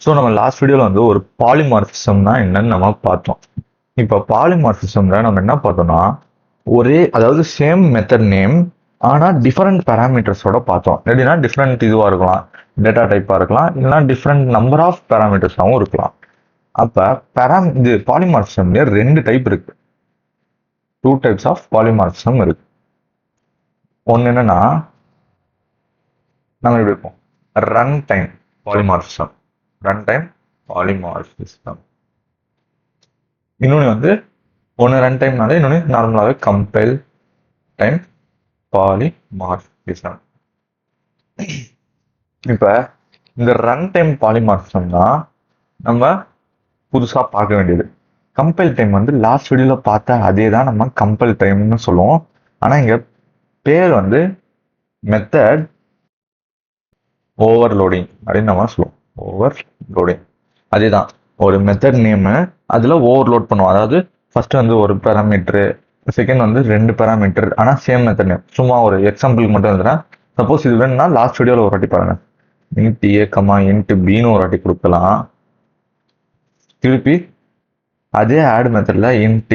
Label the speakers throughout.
Speaker 1: So நம்ம last வீடியோவில் வந்து ஒரு பாலிமார்பிசம்னா என்னன்னு நம்ம பார்த்தோம். இப்போ பாலிமார்பிசம்ல நம்ம என்ன பார்த்தோம்னா ஒரே அதாவது சேம் மெத்தட் நேம் ஆனால் டிஃபரெண்ட் பேராமீட்டர்ஸோட பார்த்தோம். எப்படின்னா டிஃப்ரெண்ட் இதுவாக இருக்கலாம், டேட்டா டைப்பாக இருக்கலாம், இல்லைனா டிஃப்ரெண்ட் நம்பர் ஆஃப் பேராமீட்டர்ஸாகவும் இருக்கலாம். அப்போ இது பாலிமார்பிசம்ல ரெண்டு டைப் இருக்கு. டூ டைப்ஸ் ஆஃப் பாலிமார்பிசம் இருக்கு. ஒன்று என்னன்னா நம்ம எப்படி இருப்போம், run time polymorphism, run time polymorphism. இன்னொன்று வந்து ஒன்று ரன் டைம்னால இன்னொன்று நார்மலாகவே கம்பைல் டைம் பாலிமார்பிசம். இப்போ இந்த ரன் டைம் பாலிமார்பிசம் தான் நம்ம புதுசாக பார்க்க வேண்டியது. கம்பைல் டைம் வந்து லாஸ்ட் வீடியோவில் பார்த்த அதே தான் நம்ம கம்பைல் டைம்னு சொல்லுவோம். ஆனால் இங்கே பேர் வந்து மெத்தட் ஓவர்லோடிங் அப்படின்னு நம்ம சொல்லுவோம். ஓவர்லோடிங் அதேதான், ஒரு மெத்தட் நேமு அதில் ஓவர்லோட் பண்ணுவோம். அதாவது ஃபர்ஸ்ட் வந்து ஒரு பேராமீட்டரு, செகண்ட் வந்து ரெண்டு பேராமீட்டர், ஆனால் சேம் மெத்தட் நேம். சும்மா ஒரு எக்ஸாம்பிளுக்கு மட்டும் இருந்ததுன்னா, சப்போஸ் இது வேணும்னா லாஸ்ட் வீடியோவில் ஒரு வாட்டி பாருங்க, இன்ட் ஏ கமா இன்ட் பின்னு ஒரு வாட்டி கொடுக்கலாம். திருப்பி அதே ஆட் மெத்தட்ல int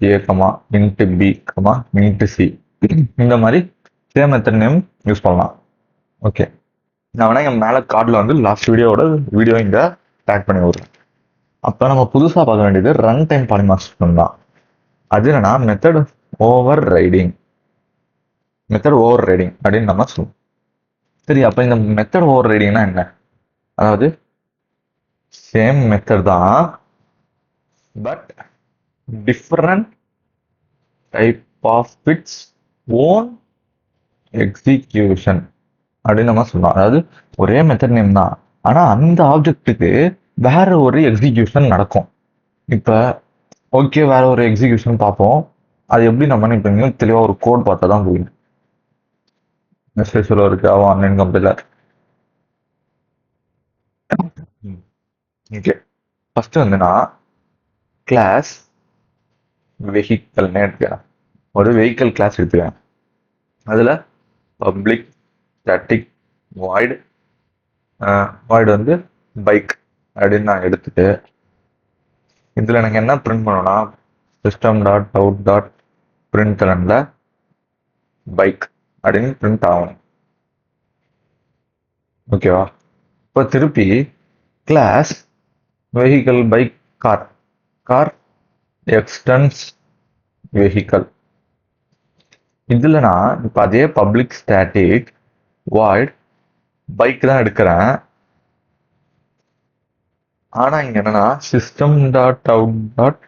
Speaker 1: A comma int B comma int C, இந்த மாதிரி சேம் மெத்தட் நேம் யூஸ் பண்ணலாம். ஓகே, நான் வேணா இங்கே மேலே கார்டில் வந்து லாஸ்ட் வீடியோ இங்கே டேக் பண்ணி விடுறேன். அப்போ நம்ம புதுசாக பார்க்க வேண்டியது ரன் டைம் பாலிமார்பிசம் தான். அது என்னன்னா method over riding, method over riding அப்படின்னு நம்ம சொல்லுவோம். சரி, அப்போ இந்த மெத்தட் ஓவர் ரைடிங்னா என்ன? அதாவது சேம் மெத்தட் தான் but different type of its own execution அப்படின்னு நம்ம சொல்லலாம். அதாவது ஒரே மெத்தட் நேம் தான், ஆனால் அந்த ஆப்ஜெக்ட்டுக்கு வேற ஒரு எக்ஸிக்யூஷன் நடக்கும். இப்போ ஓகே, வேற ஒரு எக்ஸிக்யூஷன் பார்ப்போம். அது எப்படி நம்ம இப்போ இன்னும் தெளிவாக ஒரு கோட் பார்த்தா தான் புரியும். மெசேஜில் இருக்கு அவன் ஆன்லைன் கம்பெனியில். ஓகே, ஃபர்ஸ்ட் வந்து நான் கிளாஸ் வெஹிக்கல்னு எடுத்துக்கிறேன். ஒரு வெஹிக்கல் கிளாஸ் எடுத்துக்கிறேன். அதில் பப்ளிக் ஸ்டாட்டிக் வாய்டு வந்து பைக் அப்படின்னு நான் எடுத்துட்டு, இதில் எனக்கு என்ன பிரிண்ட் பண்ணணும்னா சிஸ்டம் டாட் அவுட் டாட் பிரிண்ட்ல பைக் அப்படின்னு பிரிண்ட் ஆகணும். ஓகேவா? இப்போ திருப்பி class vehicle bike car extends vehicle, இதில் நான் இப்போ அதே பப்ளிக் ஸ்டாட்டிக் வாய்ட் பைக் தான் எடுக்கிறேன். ஆனால் இங்கே என்னன்னா சிஸ்டம் டாட் அவுட் டாட்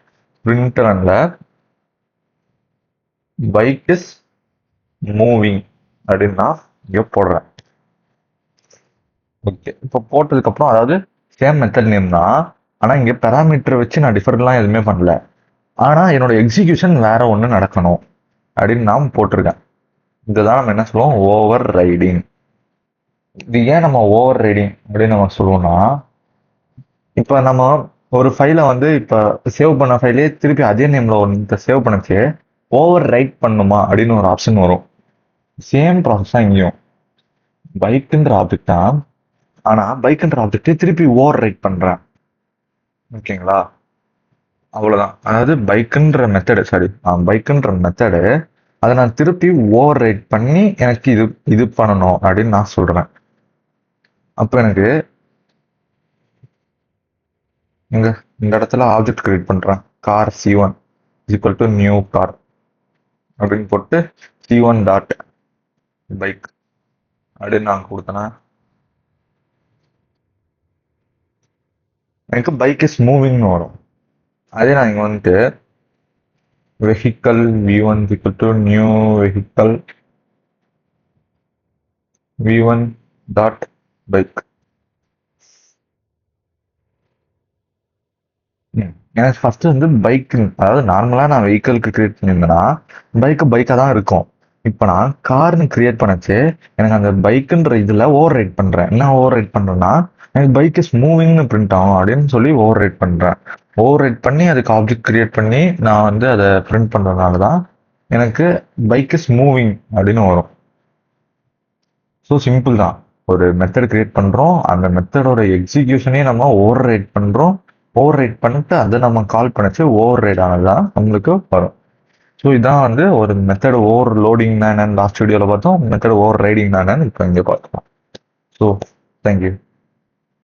Speaker 1: பிரிண்ட்ல பைக் இஸ் மூவிங் அப்படின்னு நான் இங்கே போடுறேன். ஓகே, இப்போ போட்டதுக்கப்புறம் அதாவது சேம் மெத்தட் நேம் தான், ஆனால் இங்கே பேராமீட்டர் வச்சு நான் டிஃபரெண்ட்லாம் எதுவுமே பண்ணல. ஆனால் என்னோட எக்ஸிக்யூஷன் வேற ஒன்று நடக்கணும் அப்படின்னு நான் போட்டிருக்கேன். இதுதான் நம்ம என்ன சொல்லுவோம், ஓவர் ரைடிங். இது ஏன் நம்ம ஓவர் ரைடிங் அப்படின்னு நம்ம சொல்லுவோம்னா, இப்போ நம்ம ஒரு ஃபைலை வந்து இப்போ சேவ் பண்ண ஃபைலே திருப்பி அதே நேம்ல ஒன்று சேவ் பண்ணச்சு ஓவர் ரைட் பண்ணுமா அப்படின்னு ஒரு ஆப்ஷன் வரும். சேம் ப்ராசஸ் தான் இங்கேயும். பைக்குன்ற ஆப்ஜெக்ட் தான், ஆனால் பைக்குன்ற ஆப்ஜெக்டை திருப்பி ஓவர் ரைட் பண்ணுறேன். ஓகேங்களா? அவ்வளோதான். அதாவது பைக்குன்ற மெத்தடு அதை நான் திருப்பி ஓவர் ரைட் பண்ணி எனக்கு இது பண்ணணும் அப்படின்னு நான் சொல்றேன். அப்போ எனக்கு இந்த இடத்துல ஆப்ஜெக்ட் கிரியேட் பண்றேன். Car C1 equal to new car அப்படின்னு போட்டு C1 டாட் பைக் அப்படின்னு நான் கொடுத்தேன்னா எனக்கு பைக் இஸ் மூவிங்னு வரும். அதே நான் இங்கே வந்துட்டு vehicle V1 equal to new vehicle V1 dot bike. எனக்கு ஃபர்ஸ்ட் வந்து பைக், அதாவது நார்மலா நான் வெஹிக்கலுக்கு கிரியேட் பண்ணியிருந்தேன்னா பைக்கா தான் இருக்கும். இப்போ நான் கார்னு கிரியேட் பண்ணச்சு எனக்கு அந்த பைக்குன்ற இதுல ஓவர் ரைட் பண்றேன். என்ன ஓவர் ரைட் பண்றேன்னா எனக்கு பைக் இஸ் மூவிங்னு பிரிண்ட் ஆகும் அப்படின்னு சொல்லி ஓவர் ரைட் பண்றேன். ஓவர் ரைட் பண்ணி அதுக்கு ஆப்ஜெக்ட் கிரியேட் பண்ணி நான் வந்து அதை பிரிண்ட் பண்றதுனால தான் எனக்கு பைக் இஸ் மூவிங் அப்படின்னு வரும். ஸோ சிம்பிள் தான். ஒரு மெத்தட் கிரியேட் பண்றோம், அந்த மெத்தடோட எக்ஸிகியூஷனே நம்ம ஓவர் ரைட் பண்றோம். ஓவர் ரைட் பண்ணிட்டு அதை நம்ம கால் பண்ணிச்சு ஓவர் ரைட் ஆனதுதான் நம்மளுக்கு வரும். ஸோ இதான் வந்து ஒரு மெத்தட் ஓவர் லோடிங் என்னன்னு லாஸ்ட் வீடியோவில் பார்த்தோம், மெத்தட் ஓவர் ரைடிங் என்னன்னு இப்போ இங்கே பார்க்கலாம். So thank you.